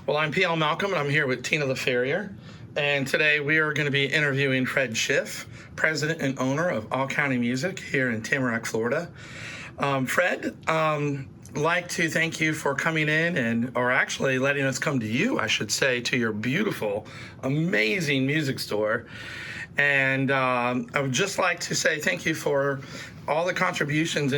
Well, I'm P.L. Malcolm, and I'm here with Tina LaFerrier. And today we are going to be interviewing Fred Schiff, president and owner of All County Music here in Tamarack, Florida. Fred, like to thank you for coming in or actually letting us come to you, I should say, to your beautiful, amazing music store. And I would just like to say thank you for all the contributions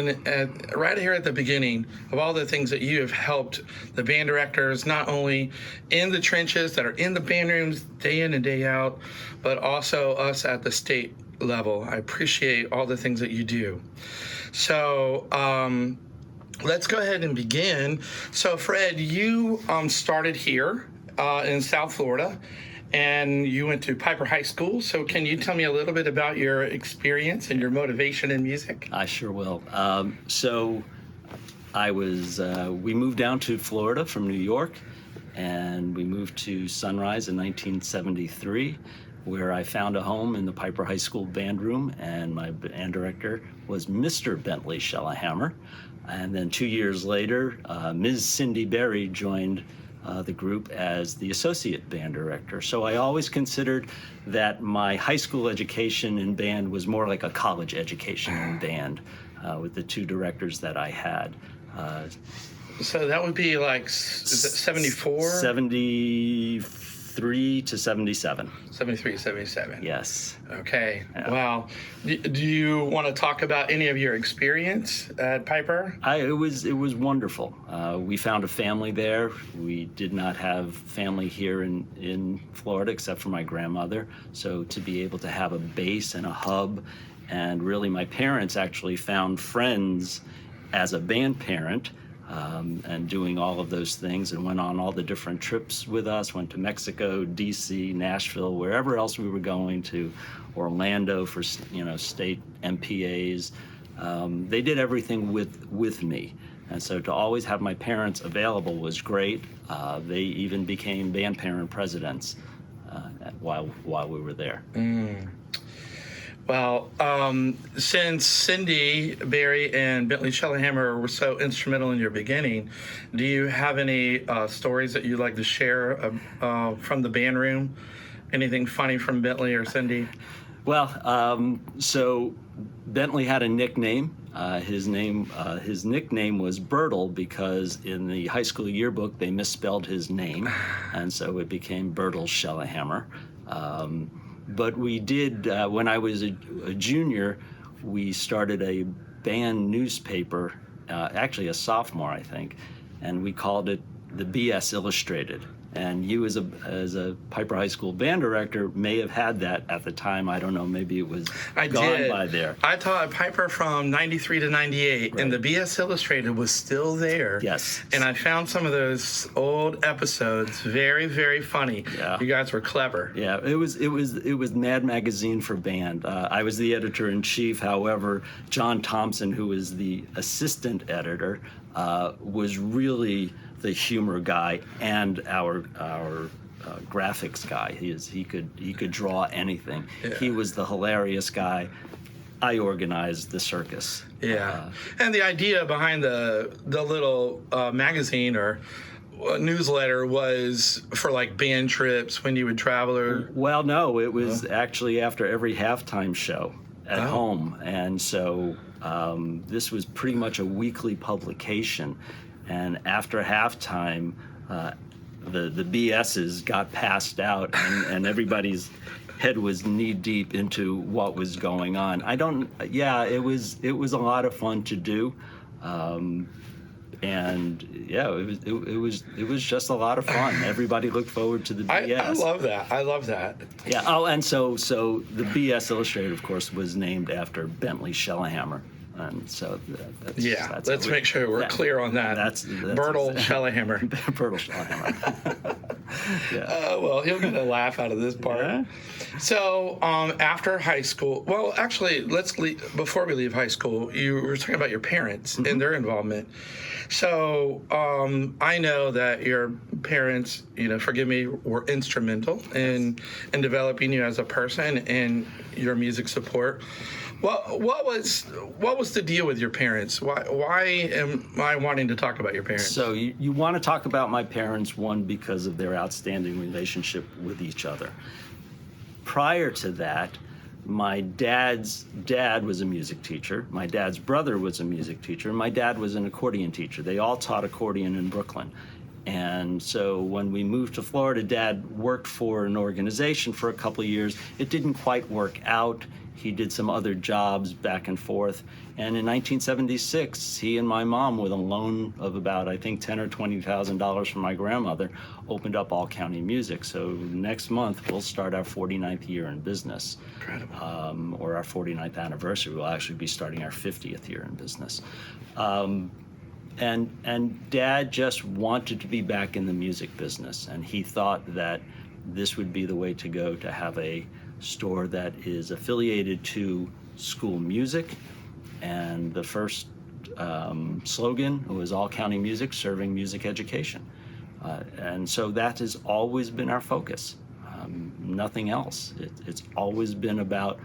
right here at the beginning of all the things that you have helped the band directors, not only in the trenches that are in the band rooms day in and day out, but also us at the state level. I appreciate all the things that you do. So let's go ahead and begin. So Fred, you started here in South Florida, and you went to Piper High School. So can you tell me a little bit about your experience and your motivation in music? I sure will. We moved down to Florida from New York, and we moved to Sunrise in 1973, where I found a home in the Piper High School band room, and my band director was Mr. Bentley Schellahammer. And then 2 years later, Ms. Cindy Berry joined the group as the associate band director. So I always considered that my high school education in band was more like a college education in band with the two directors that I had. So that would be like, is it 74? 73 to 77. 73, 77. Yes. Okay. Yeah. Wow. Do you want to talk about any of your experience at Piper? It was wonderful. We found a family there. We did not have family here in Florida except for my grandmother. So to be able to have a base and a hub, and really my parents actually found friends as a band parent. And doing all of those things, and went on all the different trips with us, went to Mexico, DC, Nashville, wherever else we were going, to Orlando for state MPAs. They did everything with me, and so to always have my parents available was great. They even became band parent presidents while we were there. Well, since Cindy Berry and Bentley Schellahammer were so instrumental in your beginning, do you have any stories that you'd like to share from the band room? Anything funny from Bentley or Cindy? Well, so Bentley had a nickname. His nickname was Bertle because in the high school yearbook they misspelled his name, and so it became Bertle Schellahammer. But we did, when I was a junior, we started a band newspaper, actually a sophomore, I think, and we called it the BS Illustrated. And you, as a Piper High School band director, may have had that at the time. I don't know, maybe it was gone by there. I taught Piper from 93 to 98, right. And the BS Illustrated was still there. Yes. And I found some of those old episodes very, very funny. Yeah. You guys were clever. Yeah, it was Mad Magazine for band. I was the editor-in-chief. However, John Thompson, who was the assistant editor, was really the humor guy and our graphics guy. He could draw anything. Yeah. He was the hilarious guy. I organized the circus. Yeah, and the idea behind the little magazine or newsletter was for like band trips when you would travel, or? Well, no, it was actually after every halftime show at home, and so this was pretty much a weekly publication. And after halftime, the BSs got passed out, and everybody's head was knee deep into what was going on. It was a lot of fun to do, and yeah, it was just a lot of fun. Everybody looked forward to the BS. I love that. Yeah. Oh, and so the BS Illustrated, of course, was named after Bentley Schellahammer. And so let's make sure we're clear on that. That's Bertle Schellahammer. Bertle Schellahammer. Well, he'll get a laugh out of this part. Yeah. So after high school, well, actually, before we leave high school, you were talking about your parents and their involvement. So I know that your parents, forgive me, were instrumental in developing you as a person and your music support. What was the deal with your parents? Why am I wanting to talk about your parents? So you want to talk about my parents, one, because of their outstanding relationship with each other. Prior to that, my dad's dad was a music teacher. My dad's brother was a music teacher. My dad was an accordion teacher. They all taught accordion in Brooklyn. And so when we moved to Florida, Dad worked for an organization for a couple of years. It didn't quite work out. He did some other jobs back and forth. And in 1976, he and my mom, with a loan of about, I think, $10,000 or $20,000 from my grandmother, opened up All County Music. So next month, we'll start our 49th year in business. Incredible. Or our 49th anniversary. We'll actually be starting our 50th year in business. And Dad just wanted to be back in the music business, and he thought that this would be the way to go, to have a store that is affiliated to school music. And the first slogan was All County Music, serving music education. And so that has always been our focus, nothing else. It's always been about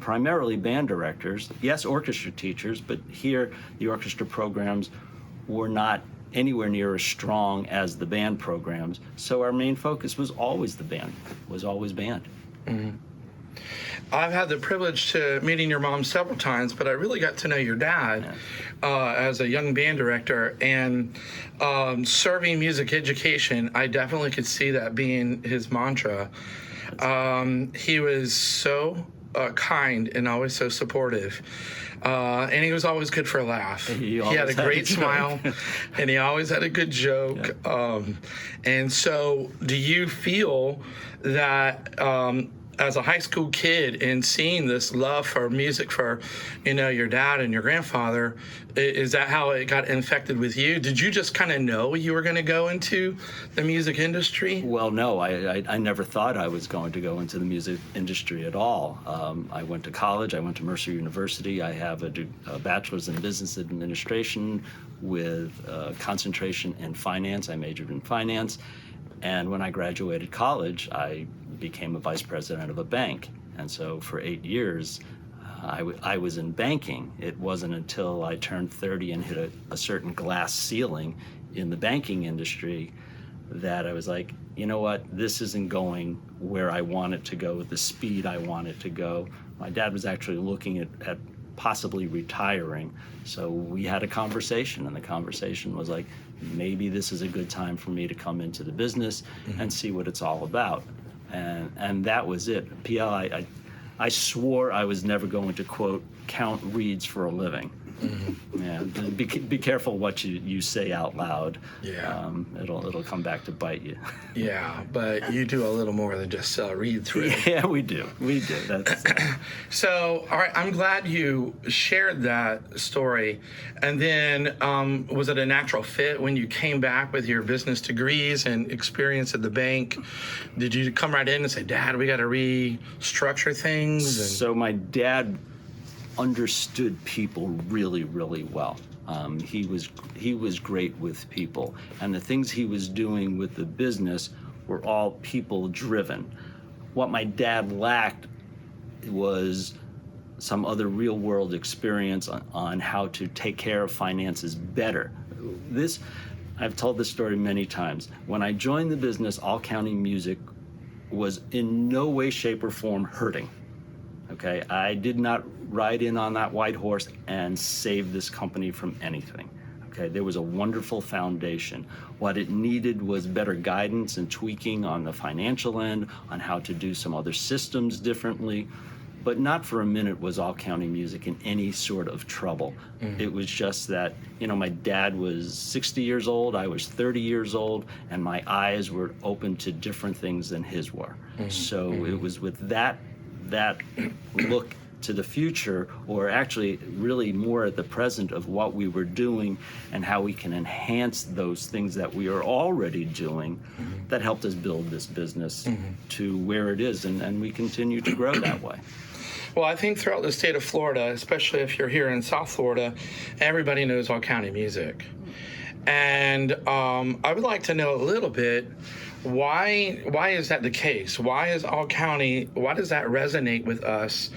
primarily band directors, yes, orchestra teachers, but here the orchestra programs were not anywhere near as strong as the band programs. So our main focus was always the band, was always band. Mm-hmm. I've had the privilege to meeting your mom several times, but I really got to know your dad as a young band director, and serving music education, I definitely could see that being his mantra. He was so kind and always so supportive. And he was always good for a laugh. He had a great smile, and he always had a good joke. Yeah. And so do you feel that as a high school kid and seeing this love for music for, your dad and your grandfather, is that how it got infected with you? Did you just kind of know you were going to go into the music industry? Well, no, I never thought I was going to go into the music industry at all. I went to college. I went to Mercer University. I have a bachelor's in business administration with a concentration in finance. I majored in finance. And when I graduated college, I became a vice president of a bank. And so for 8 years, I was in banking. It wasn't until I turned 30 and hit a certain glass ceiling in the banking industry that I was like, you know what, this isn't going where I want it to go at the speed I want it to go. My dad was actually looking at possibly retiring. So we had a conversation, and the conversation was like, maybe this is a good time for me to come into the business and see what it's all about. And that was it. PL, I swore I was never going to, quote, count reeds for a living. Mm-hmm. Yeah, be careful what you say out loud. Yeah, it'll come back to bite you. Yeah, but you do a little more than just sell reeds, really. Yeah, we do. That's So, all right, I'm glad you shared that story. And then, was it a natural fit when you came back with your business degrees and experience at the bank? Did you come right in and say, Dad, we got to restructure things? So my dad understood people really, really well. He was great with people, and the things he was doing with the business were all people driven. What my dad lacked was some other real world experience on how to take care of finances better. I've told this story many times. When I joined the business, All County Music was in no way, shape, or form hurting. Okay, I did not ride in on that white horse and save this company from anything. Okay, there was a wonderful foundation. What it needed was better guidance and tweaking on the financial end, on how to do some other systems differently. But not for a minute was All County Music in any sort of trouble. Mm-hmm. It was just that, my dad was 60 years old, I was 30 years old, and my eyes were open to different things than his were. Mm-hmm. So it was with that look to the future, or actually really more at the present of what we were doing and how we can enhance those things that we are already doing, that helped us build this business to where it is, and we continue to grow that way. Well, I think throughout the state of Florida, especially if you're here in South Florida, everybody knows All County Music. And I would like to know a little bit, why is that the case? Why does that resonate with us?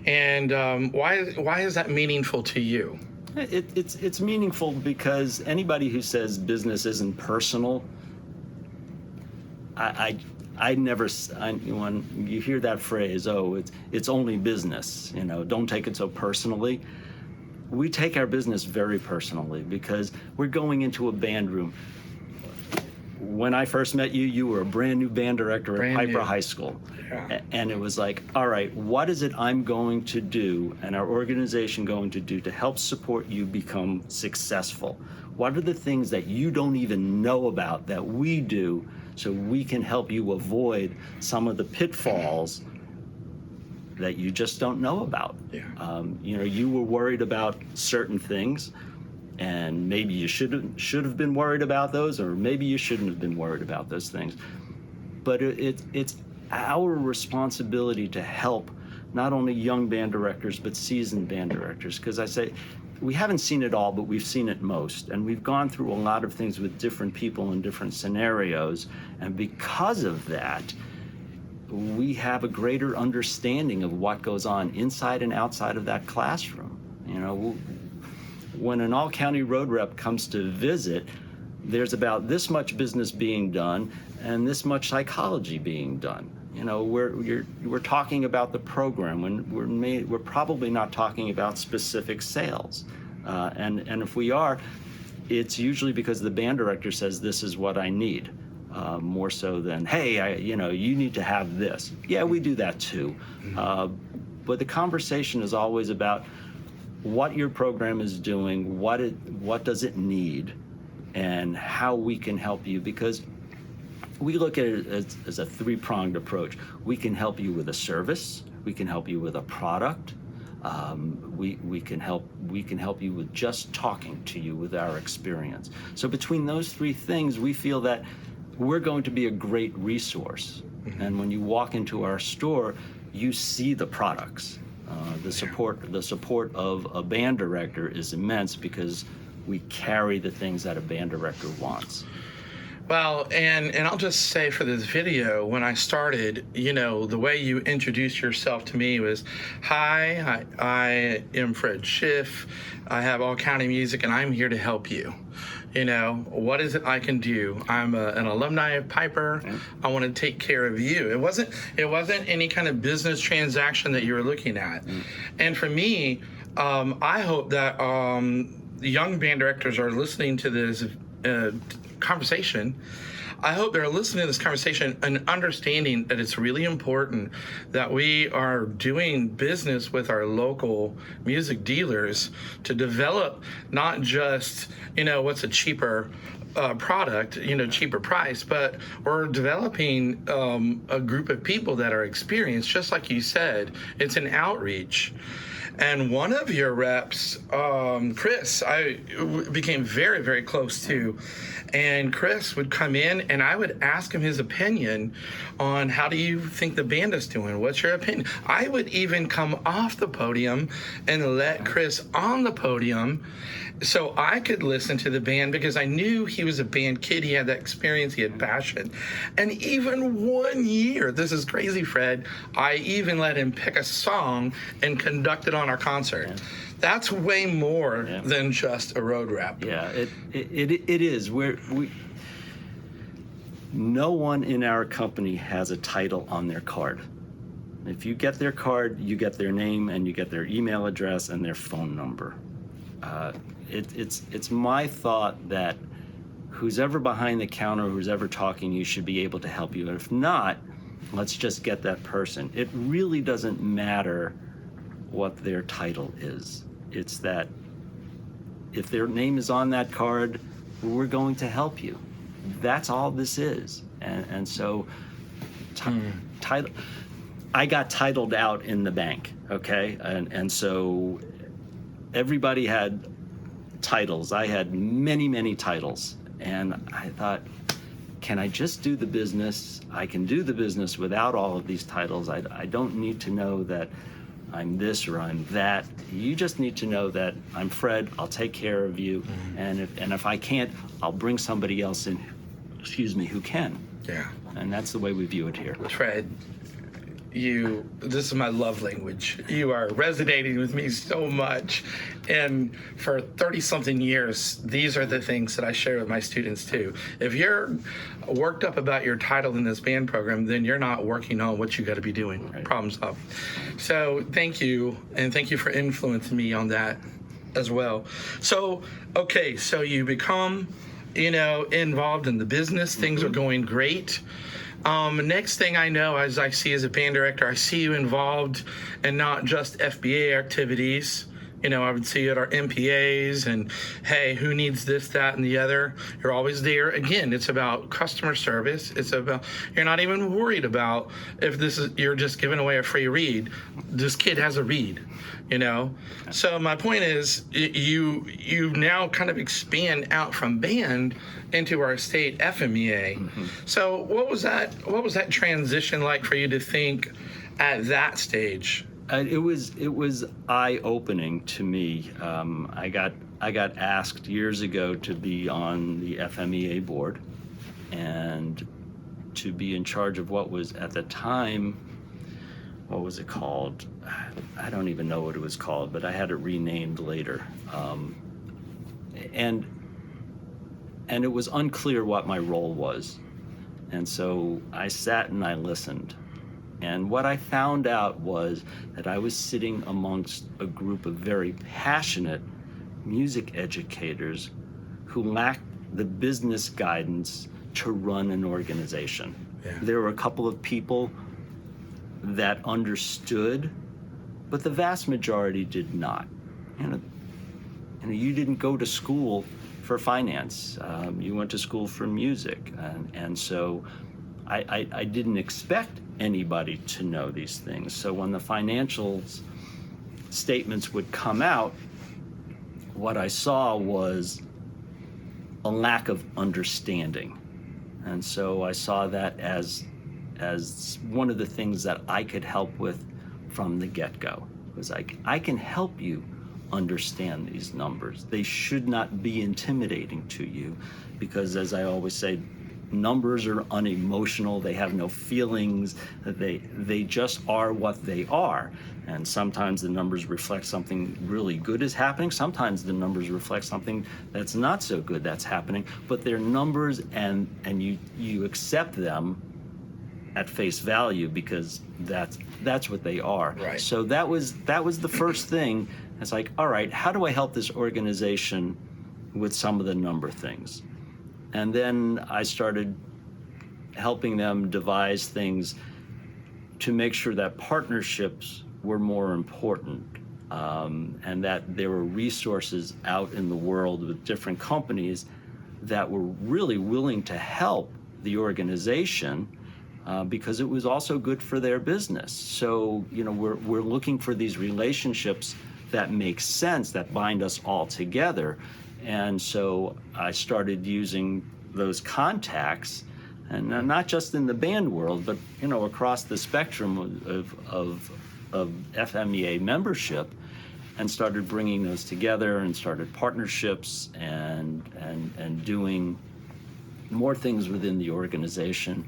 And why is that meaningful to you? It's meaningful because anybody who says business isn't personal, when you hear that phrase, oh, it's only business, don't take it so personally. We take our business very personally because we're going into a band room. When I first met you, you were a brand new band director at Piper High School. Yeah. And it was like, all right, what is it I'm going to do and our organization going to do to help support you become successful? What are the things that you don't even know about that we do so we can help you avoid some of the pitfalls that you just don't know about? Yeah. You were worried about certain things, and maybe you should have been worried about those, or maybe you shouldn't have been worried about those things. But it's our responsibility to help not only young band directors, but seasoned band directors. Because I say, we haven't seen it all, but we've seen it most. And we've gone through a lot of things with different people in different scenarios. And because of that, we have a greater understanding of what goes on inside and outside of that classroom. When an all-county road rep comes to visit, there's about this much business being done and this much psychology being done. We're talking about the program when we're probably not talking about specific sales. And if we are, it's usually because the band director says this is what I need. More so than, hey, you need to have this. Yeah, we do that too. But the conversation is always about what your program is doing, what does it need, and how we can help you. Because we look at it as a three-pronged approach. We can help you with a service. We can help you with a product. We can help you with just talking to you with our experience. So between those three things, we feel that we're going to be a great resource. Mm-hmm. And when you walk into our store, you see the products. The support of a band director is immense because we carry the things that a band director wants. Well, and I'll just say for this video, when I started, the way you introduced yourself to me was, hi, I am Fred Schiff. I have All County Music, and I'm here to help you. What is it I can do? I'm an alumni of Piper. Yeah. I want to take care of you. It wasn't any kind of business transaction that you were looking at. Mm. And for me, I hope that young band directors are listening to this conversation. I hope they're listening to this conversation and understanding that it's really important that we are doing business with our local music dealers to develop not just, what's a cheaper product, cheaper price, but we're developing a group of people that are experienced, just like you said. It's an outreach. And one of your reps, Chris, I became very, very close to. And Chris would come in and I would ask him his opinion on how do you think the band is doing? What's your opinion? I would even come off the podium and let Chris on the podium so I could listen to the band because I knew he was a band kid. He had that experience. He had passion. And even 1 year, this is crazy, Fred, I even let him pick a song and conduct it on our concert. Yeah. That's way more than just a road rep. Yeah, it is. No one in our company has a title on their card. If you get their card, you get their name and you get their email address and their phone number. It's my thought that who's ever behind the counter, who's ever talking, you should be able to help you. And if not, let's just get that person. It really doesn't matter what their title is. It's that if their name is on that card, we're going to help you. That's all this is. And so title, I got titled out in the bank, okay? And so everybody had titles. I had many, many titles. And I thought, can I just do the business? I can do the business without all of these titles. I don't need to know that I'm this or I'm that. You just need to know that I'm Fred, I'll take care of you, and if I can't, I'll bring somebody else in, who can. Yeah. And that's the way we view it here. Fred, this is my love language. You are resonating with me so much. And for 30-something years, these are the things that I share with my students too. If you're worked up about your title in this band program, then you're not working on what you got to be doing. Right. Problem solved. So thank you, and thank you for influencing me on that as well. So, okay, so you become, involved in the business. Things are going great. Next thing I know, as I see as a band director, I see you involved in not just FBA activities. I would see you at our MPAs and, hey, who needs this, that, and the other? You're always there. Again, it's about customer service. It's about, you're not even worried about if you're just giving away a free read. This kid has a read, So my point is, you now kind of expand out from band into our state FMEA. Mm-hmm. So what was that transition like for you to think at that stage? It was eye-opening to me. I got asked years ago to be on the FMEA board and to be in charge of what was at the time, what was it called? I don't even know what it was called, but I had it renamed later. And it was unclear what my role was. And so I sat and I listened. And what I found out was that I was sitting amongst a group of very passionate music educators who lacked the business guidance to run an organization. Yeah. There were a couple of people that understood, but the vast majority did not. You didn't go to school for finance. You went to school for music. And so I didn't expect anybody to know these things. So when the financial statements would come out, what I saw was a lack of understanding. And so I saw that as one of the things that I could help with from the get-go. It was like, I can help you understand these numbers. They should not be intimidating to you because, as I always say, numbers are unemotional. They have no feelings. They just are what they are. And sometimes the numbers reflect something really good is happening. Sometimes the numbers reflect something that's not so good that's happening. But they're numbers, and you accept them at face value because that's what they are. Right. So that was the first thing. It's like, all right, how do I help this organization with some of the number things? And then I started helping them devise things to make sure that partnerships were more important, and that there were resources out in the world with different companies that were really willing to help the organization because it was also good for their business. So, we're looking for these relationships that make sense, that bind us all together. And so I started using those contacts, and not just in the band world, but across the spectrum of FMEA membership, and started bringing those together and started partnerships and doing more things within the organization.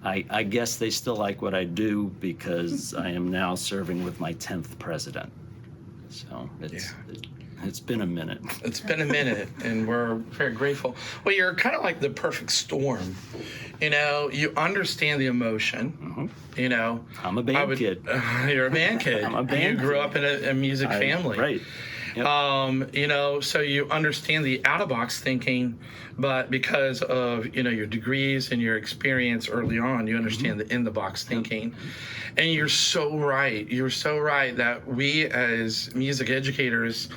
I guess they still like what I do because I am now serving with my 10th president. So it's been a minute. It's been a minute, and we're very grateful. Well, you're kind of like the perfect storm. You understand the emotion. Mm-hmm. I'm a band kid. You're a band kid. I'm a band You grew up in a music family. Right. Yep. So you understand the out-of-box thinking, but because of, your degrees and your experience early on, you understand the in-the-box thinking. Yep. And you're so right. You're so right that we as music educators,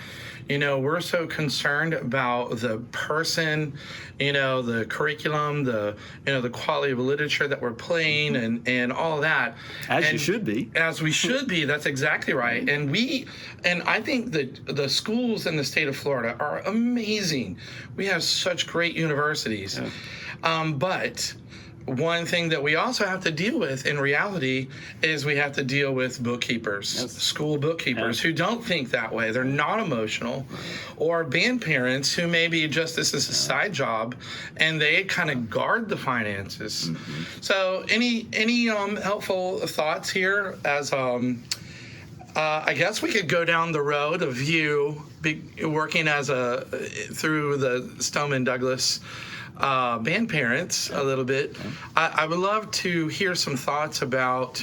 we're so concerned about the person, the curriculum, the quality of literature that we're playing and all that. You should be. As we should be. That's exactly right. And I think that the schools in the state of Florida are amazing. We have such great universities. Yeah. But one thing that we also have to deal with in reality is we have to deal with bookkeepers, school bookkeepers who don't think that way. They're not emotional, or band parents who maybe just this is a side job and they kind of guard the finances. So any helpful thoughts here as I guess we could go down the road of you working through the Stoneman Douglas band parents a little bit. I would love to hear some thoughts about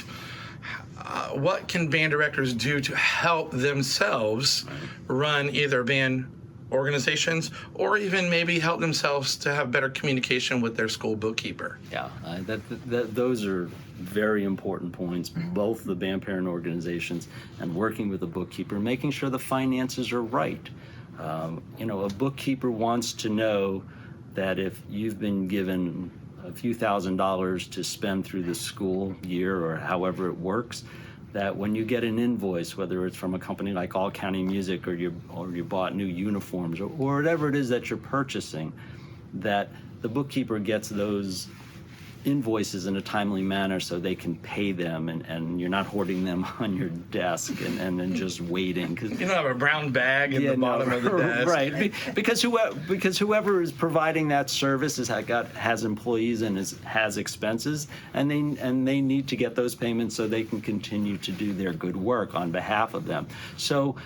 what can band directors do to help themselves run either band organizations or even maybe help themselves to have better communication with their school bookkeeper. Yeah, those are very important points, both the band parent organizations and working with the bookkeeper, making sure the finances are right. A bookkeeper wants to know that if you've been given a few $1,000s to spend through the school year or however it works, that when you get an invoice, whether it's from a company like All County Music or you bought new uniforms or whatever it is that you're purchasing, that the bookkeeper gets those invoices in a timely manner so they can pay them, and you're not hoarding them on your desk and then just waiting. You don't have a brown bag in the bottom of the desk. Right, because whoever is providing that service has employees and has expenses, and they need to get those payments so they can continue to do their good work on behalf of them. So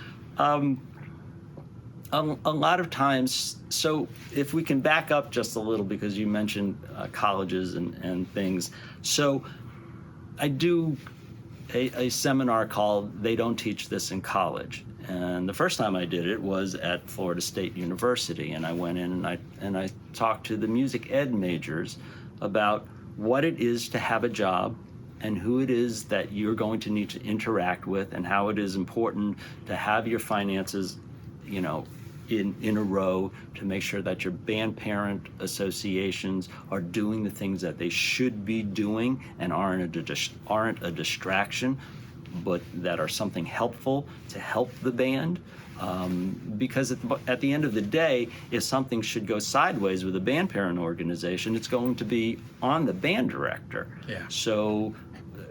a lot of times, so if we can back up just a little, because you mentioned colleges and things. So I do a seminar called They Don't Teach This in College. And the first time I did it was at Florida State University. And I went in and I talked to the music ed majors about what it is to have a job and who it is that you're going to need to interact with, and how it is important to have your finances, in a row, to make sure that your band parent associations are doing the things that they should be doing and aren't a distraction, but that are something helpful to help the band. Because at the end of the day, if something should go sideways with a band parent organization, it's going to be on the band director. Yeah. So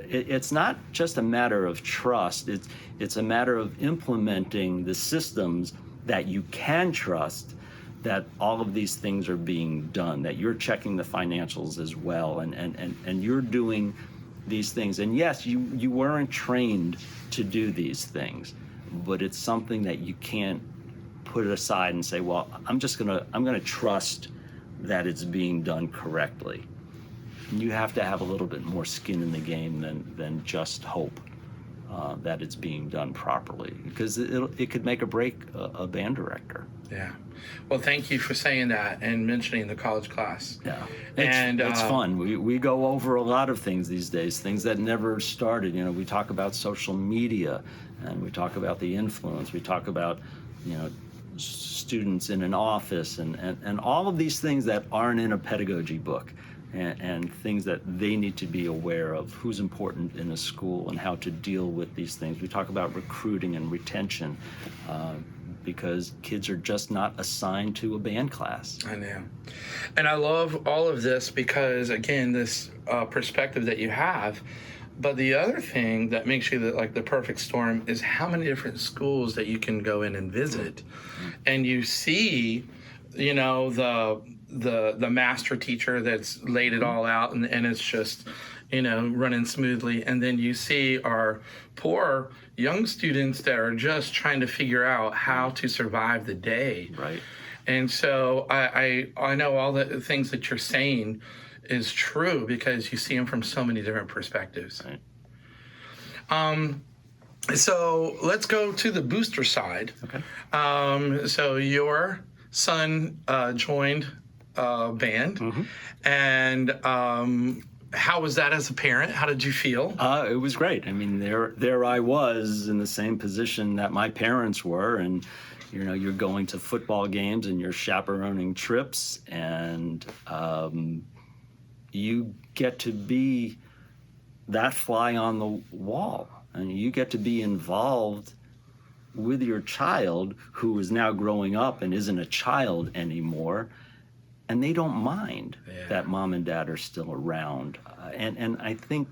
it's not just a matter of trust. It's a matter of implementing the systems that you can trust, that all of these things are being done, that you're checking the financials as well, and you're doing these things. And yes, you weren't trained to do these things, but it's something that you can't put it aside and say, well, I'm gonna trust that it's being done correctly. And you have to have a little bit more skin in the game than just hope that it's being done properly, because it could make or break a band director. Yeah. Well, thank you for saying that and mentioning the college class. Yeah. It's fun. We go over a lot of things these days, things that never started. We talk about social media, and we talk about the influence. We talk about, students in an office and all of these things that aren't in a pedagogy book. And things that they need to be aware of, who's important in a school and how to deal with these things. We talk about recruiting and retention, because kids are just not assigned to a band class. I know. And I love all of this because, again, this perspective that you have. But the other thing that makes you the perfect storm is how many different schools that you can go in and visit. And you see, the master teacher that's laid it all out and it's just, running smoothly. And then you see our poor young students that are just trying to figure out how to survive the day. Right. And so I know all the things that you're saying is true because you see them from so many different perspectives. Right. So let's go to the booster side. Okay. So your son joined band, and how was that as a parent? How did you feel? It was great. I mean, there I was in the same position that my parents were, and you're going to football games and you're chaperoning trips, and you get to be that fly on the wall, and you get to be involved with your child who is now growing up and isn't a child anymore, and they don't mind that mom and dad are still around. And I think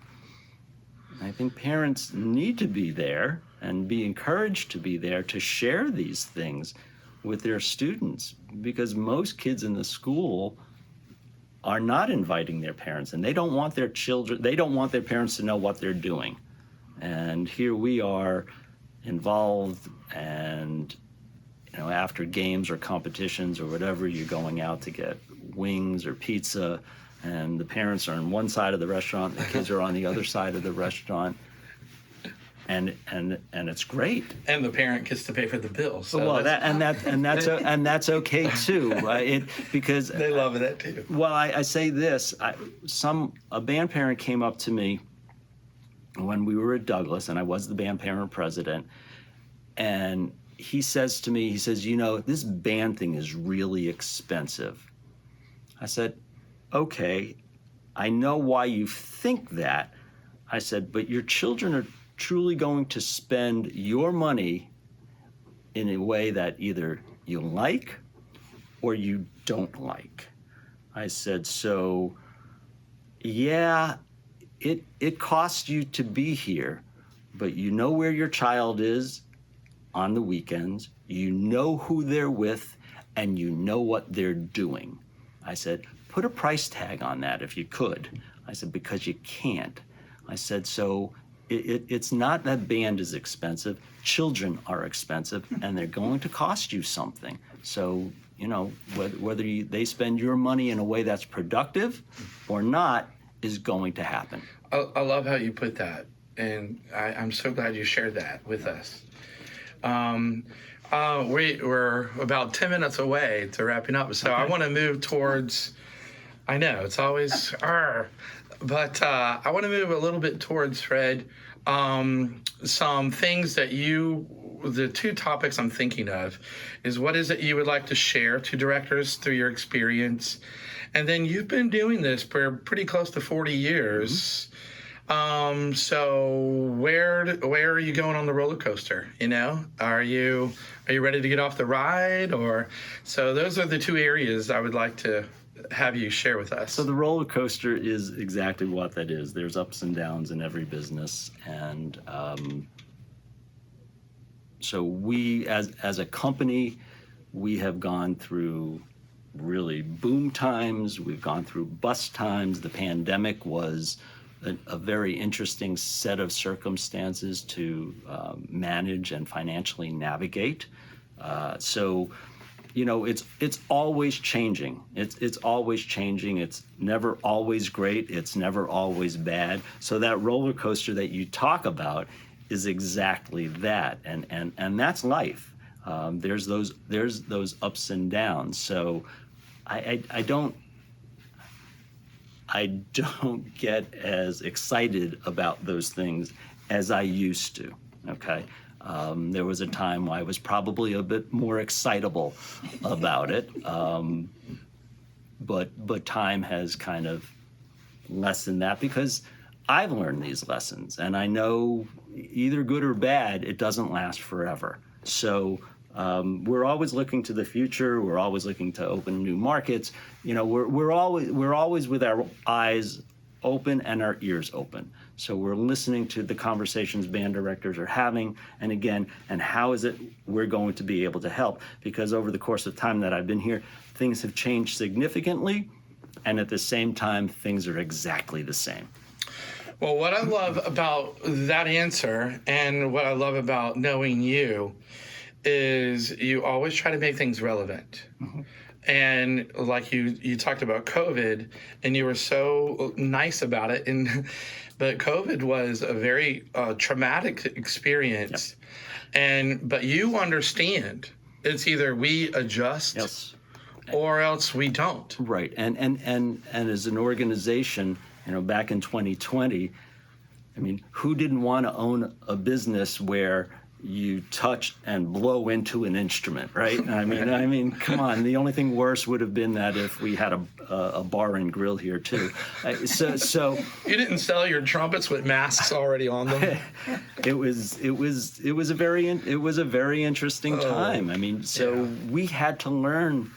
parents need to be there and be encouraged to be there to share these things with their students, because most kids in the school are not inviting their parents, and they don't want their parents to know what they're doing. And here we are involved, and after games or competitions or whatever, you're going out to get wings or pizza, and the parents are on one side of the restaurant, the kids are on the other side of the restaurant, and it's great. And the parent gets to pay for the bill. So well, that's okay too. Because they love that too. Well, I say this: a band parent came up to me when we were at Douglas, and I was the band parent president, and he says to me, this band thing is really expensive. I said, okay, I know why you think that. I said, but your children are truly going to spend your money in a way that either you like or you don't like. I said, so yeah, it costs you to be here, but you know where your child is on the weekends, you know who they're with, and you know what they're doing. I said, put a price tag on that if you could. I said, because you can't. I said, so it's not that band is expensive, children are expensive, and they're going to cost you something. So, whether they spend your money in a way that's productive or not is going to happen. I love how you put that, and I'm so glad you shared that with us. We're about 10 minutes away to wrapping up, so okay. I want to move towards, I know, it's always, but I want to move a little bit towards, Fred, some things that the two topics I'm thinking of is what is it you would like to share to directors through your experience? And then you've been doing this for pretty close to 40 years. Mm-hmm. So where are you going on the roller coaster? Are you ready to get off the ride? So those are the two areas I would like to have you share with us. So the roller coaster is exactly what that is. There's ups and downs in every business, and so we, as a company, we have gone through really boom times. We've gone through bust times. The pandemic was a very interesting set of circumstances to manage and financially navigate. So, it's always changing. It's always changing. It's never always great. It's never always bad. So that roller coaster that you talk about is exactly that, and that's life. There's those ups and downs. So I don't get as excited about those things as I used to. Okay. There was a time I was probably a bit more excitable about it, but time has kind of lessened that because I've learned these lessons, and I know either good or bad, it doesn't last forever. So we're always looking to the future. We're always looking to open new markets. We're always with our eyes open and our ears open. So we're listening to the conversations band directors are having, and how is it we're going to be able to help? Because over the course of time that I've been here, things have changed significantly, and at the same time, things are exactly the same. Well, what I love about that answer and what I love about knowing you is you always try to make things relevant. Mm-hmm. And like you talked about COVID, and you were so nice about it. But COVID was a very traumatic experience. Yep. But you understand it's either we adjust, yes, or else we don't. Right. And as an organization, back in 2020, who didn't want to own a business where you touch and blow into an instrument, right? I mean, come on. The only thing worse would have been that if we had a bar and grill here too. So you didn't sell your trumpets with masks already on them. It was a very interesting time. We had to learn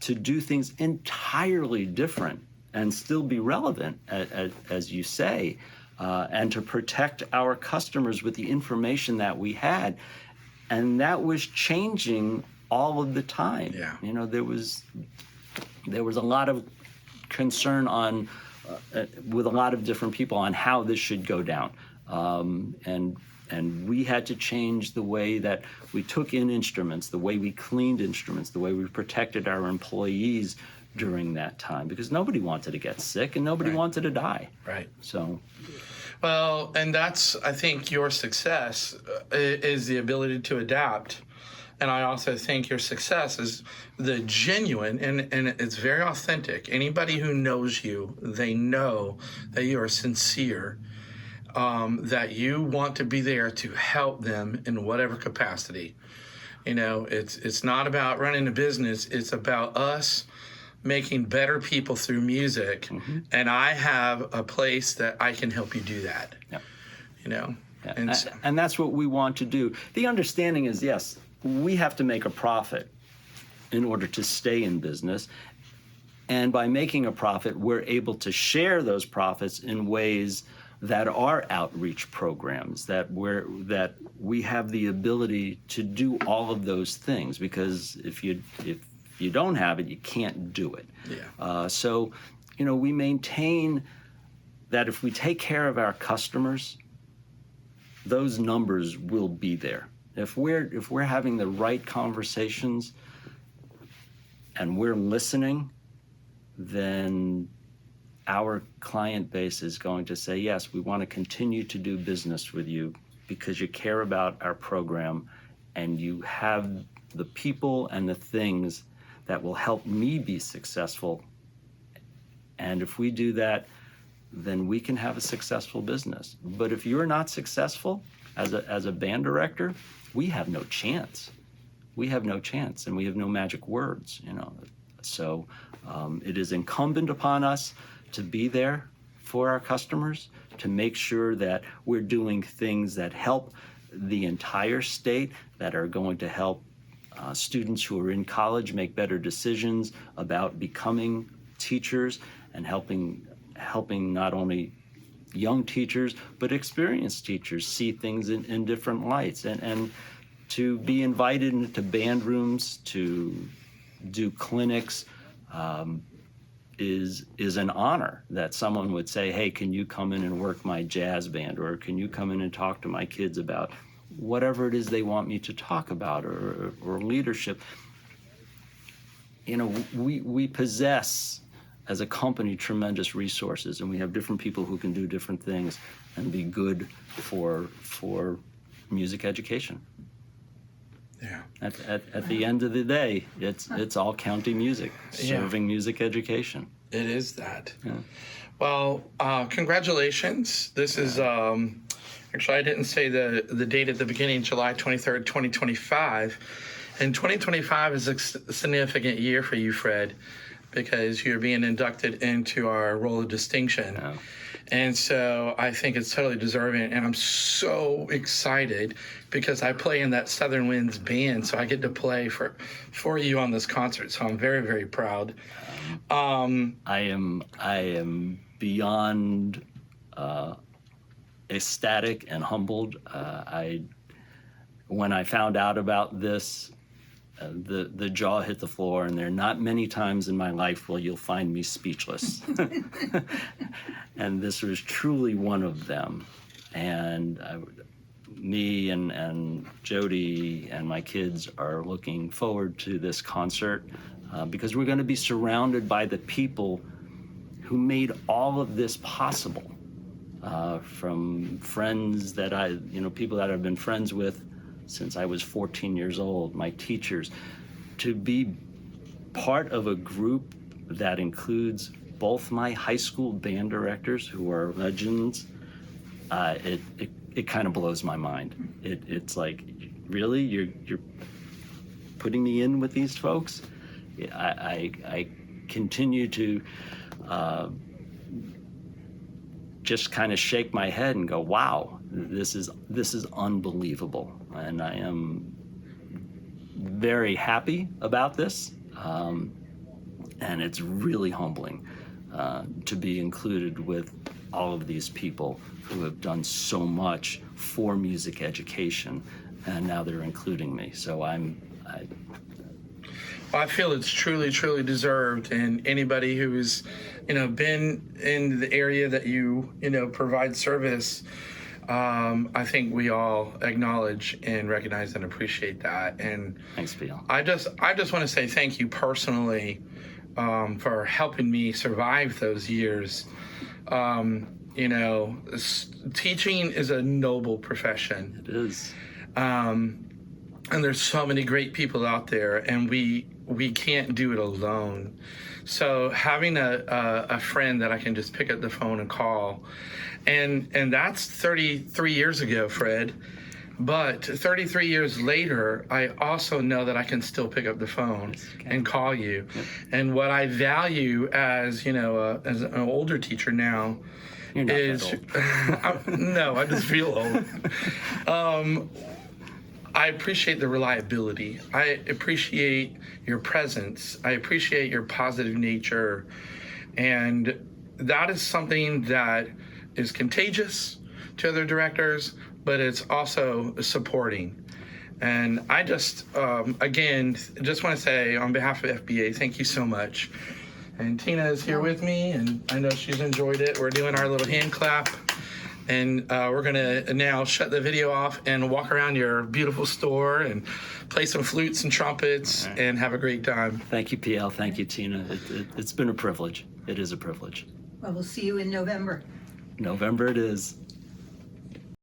to do things entirely different and still be relevant, as you say, and to protect our customers with the information that we had. And that was changing all of the time. Yeah. You know, there was a lot of concern on with a lot of different people on how this should go down, and we had to change the way that we took in instruments, the way we cleaned instruments, the way we protected our employees during that time, because nobody wanted to get sick and nobody wanted to die. Right. So, well, and that's, I think, your success is the ability to adapt. And I also think your success is the genuine, and it's very authentic. Anybody who knows you, they know that you are sincere, that you want to be there to help them in whatever capacity. You know, it's not about running a business. It's about us making better people through music. Mm-hmm. And I have a place that I can help you do that. Yep. You know, yeah. And that's what we want to do. The understanding is, yes, we have to make a profit in order to stay in business. And by making a profit, we're able to share those profits in ways that are outreach programs, that we have the ability to do all of those things, because if you don't have it, you can't do it. Yeah. So, you know, we maintain that if we take care of our customers, those numbers will be there. If we're having the right conversations and we're listening, then our client base is going to say, yes, we want to continue to do business with you because you care about our program and you have the people and the things that will help me be successful. And if we do that, then we can have a successful business. But if you're not successful as a band director, we have no chance. We have no chance, and we have no magic words, you know. So it is incumbent upon us to be there for our customers, to make sure that we're doing things that help the entire state, that are going to help students who are in college make better decisions about becoming teachers, and helping not only young teachers but experienced teachers see things in different lights, and to be invited into band rooms to do clinics is an honor, that someone would say, hey, can you come in and work my jazz band, or can you come in and talk to my kids about whatever it is they want me to talk about, or leadership. You know, we possess as a company tremendous resources, and we have different people who can do different things and be good for music education. Yeah. At the end of the day, it's all county music, serving music education. It is that. Yeah. Well, congratulations. This is actually, I didn't say the date at the beginning, July 23rd, 2025. And 2025 is a significant year for you, Fred, because you're being inducted into our Role of Distinction. Yeah. And so I think it's totally deserving, and I'm so excited because I play in that Southern Winds band, so I get to play for you on this concert. So I'm very, very proud. I am beyond ecstatic and humbled. When I found out about this, the jaw hit the floor, and there are not many times in my life where you'll find me speechless. And this was truly one of them. And me and Jody and my kids are looking forward to this concert because we're going to be surrounded by the people who made all of this possible. From friends that people that I've been friends with since I was 14 years old, my teachers, to be part of a group that includes both my high school band directors, who are legends. It kind of blows my mind. It's like, really, you're putting me in with these folks? I continue to just kind of shake my head and go, wow, this is unbelievable. And I am very happy about this. And it's really humbling to be included with all of these people who have done so much for music education, and now they're including me. So I feel it's truly, truly deserved, and anybody who's, been in the area that you provide service, I think we all acknowledge and recognize and appreciate that. And thanks, PL. I just want to say thank you personally for helping me survive those years. Teaching is a noble profession. It is. And there's so many great people out there, and we can't do it alone. So having a friend that I can just pick up the phone and call, and that's 33 years ago, Fred. But 33 years later, I also know that I can still pick up the phone and call you. Yep. And what I value as as an older teacher now You're not is that old. no, I just feel old. I appreciate the reliability. I appreciate your presence. I appreciate your positive nature. And that is something that is contagious to other directors, but it's also supporting. And I just, again, just want to say on behalf of FBA, thank you so much. And Tina is here with me, and I know she's enjoyed it. We're doing our little hand clap. And we're going to now shut the video off and walk around your beautiful store and play some flutes and trumpets and have a great time. Thank you, PL. Thank you, Tina. It's been a privilege. It is a privilege. Well, we'll see you in November. November it is.